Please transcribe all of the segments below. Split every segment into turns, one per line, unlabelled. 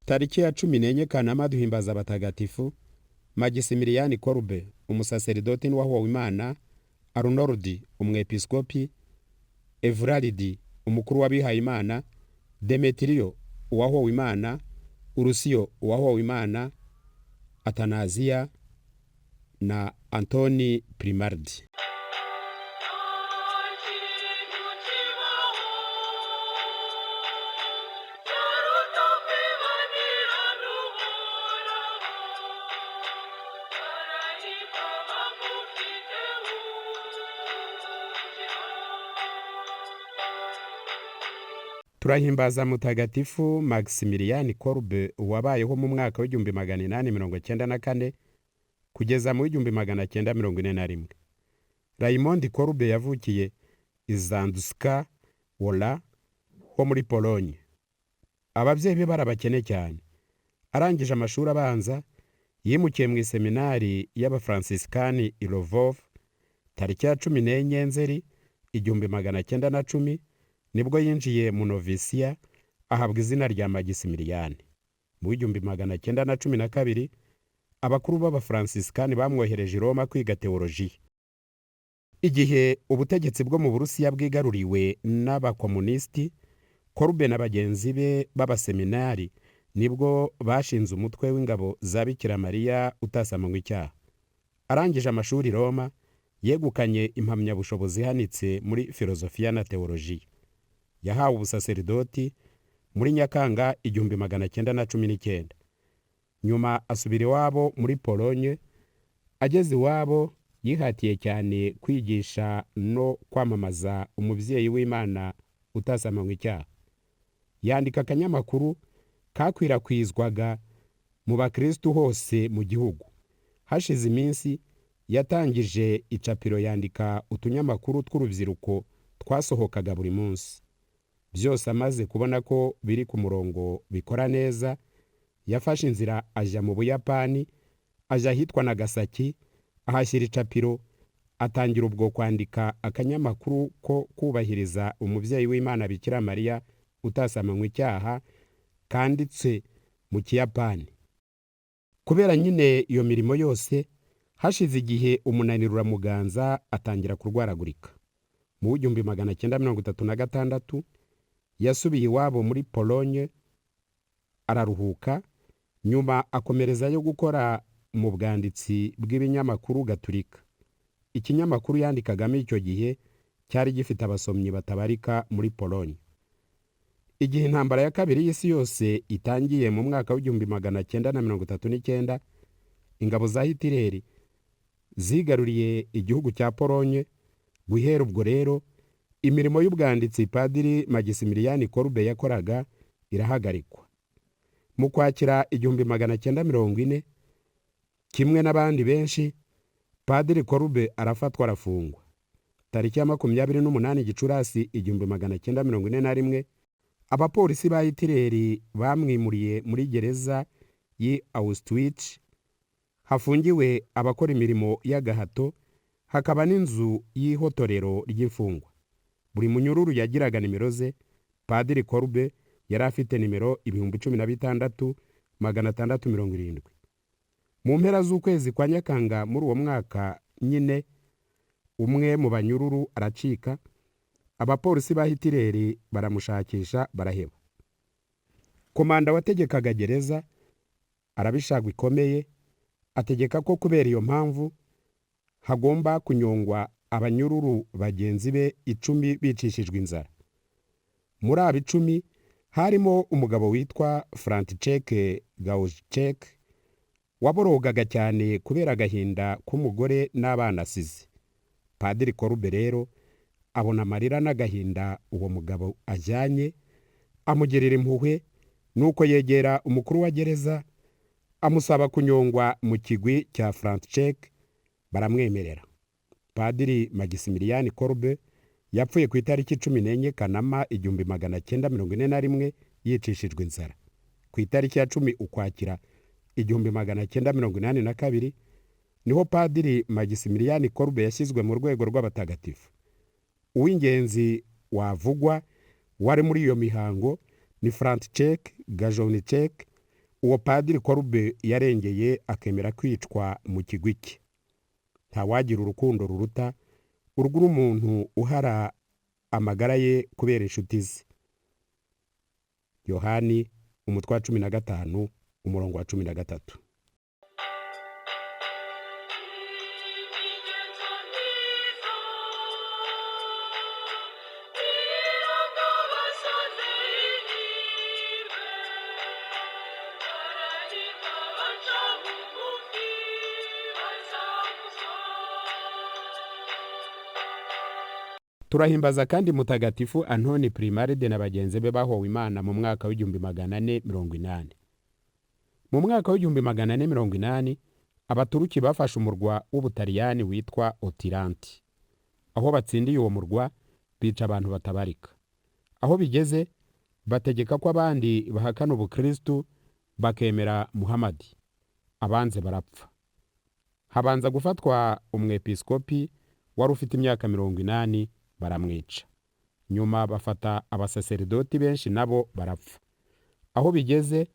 Tariki ya 14 Kanama duhimbaza abatagatifu Maximilien Kolbe umusaseridoti n'uwahowe Imana, Arnold umwepiskopi, Everard umukuru w'abihaye Imana, Demetrio uwahowe Imana, Urusio uwahowe Imana, Atanazia na Antoni Primardi. Turahimbaza mutagatifu Maximilien Kolbe wabayeho mu mwaka w'1894 kugeza mu 1941. Raymond Kolbe yavukiye Izanduska Wola ho muri Pologne. Ababyeyi be barabakene cyane. Arangije amashuri abanza yimukiye mu seminari y'Abafransiskani i Lvov tariki ya 14 Nzeri 1910. Nibwo yinjiye mu novisiya ahabwa izina rya Maximilien. Mu 1912 abakuru b'Abafransiskani bamwohereje i Roma kwiga teolojiya. Igihe ubutegetsi bwo mu Burusiya bwigaruriwe n'abakomunisti, Kolbe na bagenzi be b'abaseminari nibwo bashinze umutwe w'ingabo za Bikira Mariya utasamanywe icyaha. Arangije amashuri Roma yegukanye impamyabushobozi ihanitse muri filozofiya na teolojiya. Yahawe ubusaseridoti muri Nyakanga 1919. Nyuma asubira iwabo muri Pologne. Ageze iwabo yihatiye cyane kwigisha no kwamamaza umubyeyi w'Imana utasamanywe icyaha. Yandika akanyamakuru kakwirakwizwaga mu bakristu hose mu gihugu. Hashize iminsi yatangije icapiro yandika utunyamakuru tw'urubyiruko twasohokaga buri munsi. Byose amaze kubona ko biri ku murongo bikora neza, yafashe inzira aja mu Buyapani, aja hitwa Nagasaki, ahashyira icapiro, atangira ubwo kwandika akanyamakuru ko kubahiriza umubyeyi w'Imana Bikira Mariya utasamanywe icyaha, kanditse mu Kiyapani. Kubera nyine iyo mirimo yose, hashize igihe umunaniro uramuganza atangira kurwaragurika. Mu 1936 yasubiye iwabo muri Pologne araruhuka, nyuma akomerezayo gukora mu bwanditsi bw'ibinyamakuru Gatulika. Ikinyamakuru yandikagamo icyo gihe cyari gifite abasomyi batabarika muri Pologne. Igihe intambara ya kabiri y'isi yose itangiye mu mwaka w'1939, ingabo za Hitler zigaruriye igihugu cya Pologne. Guhera ubwo rero imirimo y'ubwanditsi Padiri Maximilien Kolbe yakoraga irahagarikwa. Mu Kwakira 1940, kimwe n'abandi benshi, Padiri Kolbe arafatwa arafungwa. Tariki ya 28 Gicurasi 1941, abapolisi ba Hitler bamwimuriye muri gereza yi Auschwitz. Hafungiwe abakora imirimo y'agahato, hakaba n'inzu y'ihotorero ry'imfungwa. Buri munyururu yagiraga nimero ze. Padiri Kolbe yari afite nimero 16670. Mu mpera z'ukwezi kwa Nyakanga muri uwo mwaka nyine, umwe mu banyururu aracika. Abapolisi ba Hitler baramushakisha baraheba. Komanda wategekaga gereza arabishagwa ikomeye, ategeka ko kubera iyo mpamvu hagomba kunyongwa abanyururu bagenzi be 10 bicishijwe inzara. Muri abo 10 harimo umugabo witwa František Gauček waborogaga cyane kubera agahinda k'umugore n'abana asize. Padiri Kolbe rero abona amarira n'agahinda uwo mugabo ajyanye, amugirira impuhwe, nuko yegera umukuru wa gereza amusaba kunyongwa mu kigwi cya František. Baramwemerera. Padiri Maximilien Kolbe yapfuye ku itariki 14 Kanama 1941 yicishijwe inzara. Ku itariki ya 10 Ukwakira 1982 niho Padiri Maximilien Kolbe yashyizwe mu rwego rw'abatagatifu. Uw'ingenzi wavugwa wari muri iyo mihango ni František Gajowniczek uwo padiri Korube yarengeye akemera kwicwa mu kigwi cye. Ntawagira urukundo ruruta urw'umuntu uhara amagara ye kubera inshuti ze. Yohani umutwe wa 15 umurongo wa 13. Turahimbaza kandi mutagatifu Antoni Primaride na bagenzi be bahowe Imana mu mwaka w'1480. Mu mwaka w'1480 Abaturuki bafashe umurwa w'Ubutaliyani witwa Otiranti. Aho batsindiye uwo murwa bica abantu batabarika. Aho bigeze bategeka ko abandi bahakana ubukristu bakemera Muhamadi. Abanze barapfa. Habanza gufatwa umwepiskopi wari ufite imyaka 80 baramwica. Nyuma bafata abasaserdoti benshi nabo barapfa. Aho bigeze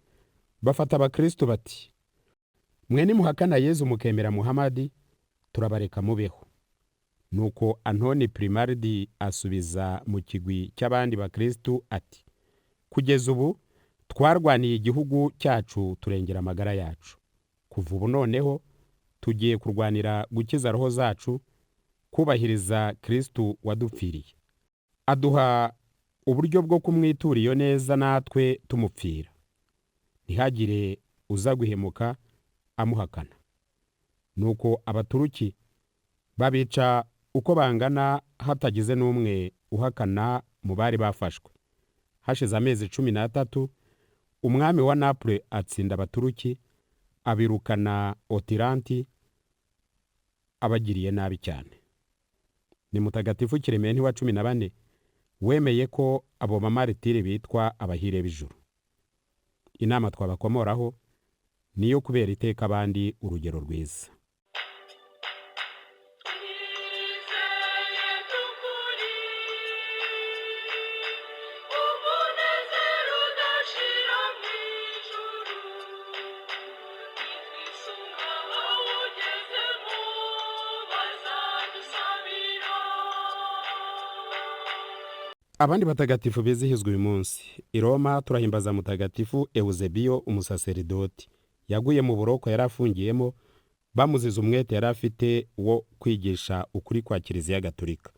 bafata abakristo bati, mwe nimuhakana Yezu mukemera Muhamadi, turabareka mubeho. Nuko Antoni Primaridi asubiza mu kigwi cy'abandi bakristo ati, kugeza ubu twarwaniye igihugu cyacu turengera amagara yacu. Kuva ubu noneho tugiye kurwanira gukiza roho zacu, kubahiriza Kristu wadupfiriye. Aduha uburyo bwo kumwitura iyo neza natwe tumupfira. Ntihagire uza guhemuka amuhakana. Nuko Abaturuki babica uko bangana hatagize n'umwe uhakana mu bari bafashwe. Hashize amezi 13 umwami wa Naples atsinda Abaturuki abirukana Otiranti abagiriye nabi cyane. Ni mutagatifu Kirementi wa 14 wemeye ko abo bamaritiri bitwa abahire b'ijuru. Inama twabakomoraho niyo kubera iteka abandi urugero rwiza. Abandi batagatifu bizihizwa uyu munsi. I Roma turahimbaza mutagatifu Eusebio umusaserdoti. Yaguye mu buroko yarafungiyemo bamuziza umwete yarafite wo kwigisha ukuri kwa Kiliziya Gatolika.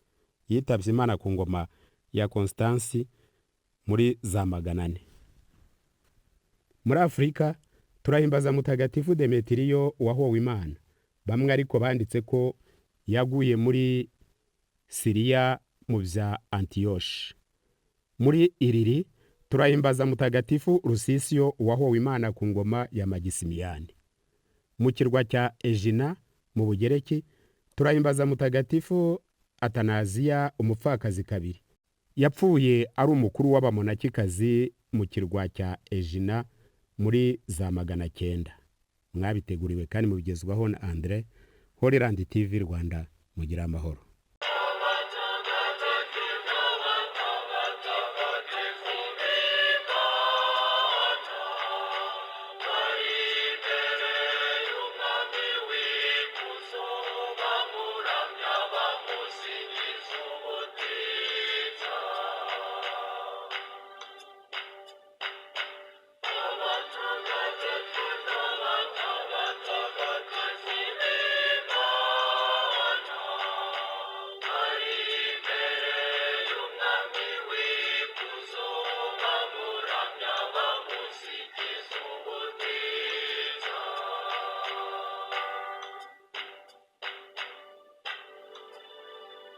Yitavye Imana ku ngoma ya Constance muri za 400. Muri Afrika turahimbaza mutagatifu Demetrio wahowe Imana. Bamwe ariko banditse ko yaguye muri Syria mu vya Antioche. Muri Iriri turahimbaza mutagatifu Rusisio wahowe Imana ku ngoma ya Magisimiyani. Mu kirwa cya Egina mu Bugereki turahimbaza mutagatifu Atanaziya umupfakazi kabiri. Yapfuye ari umukuru w'abamonakikazi mu kirwa cya Egina muri za 900. Mwabiteguriwe kandi mubigezwaho na Andre Holyland TV Rwanda. Mugira amahoro.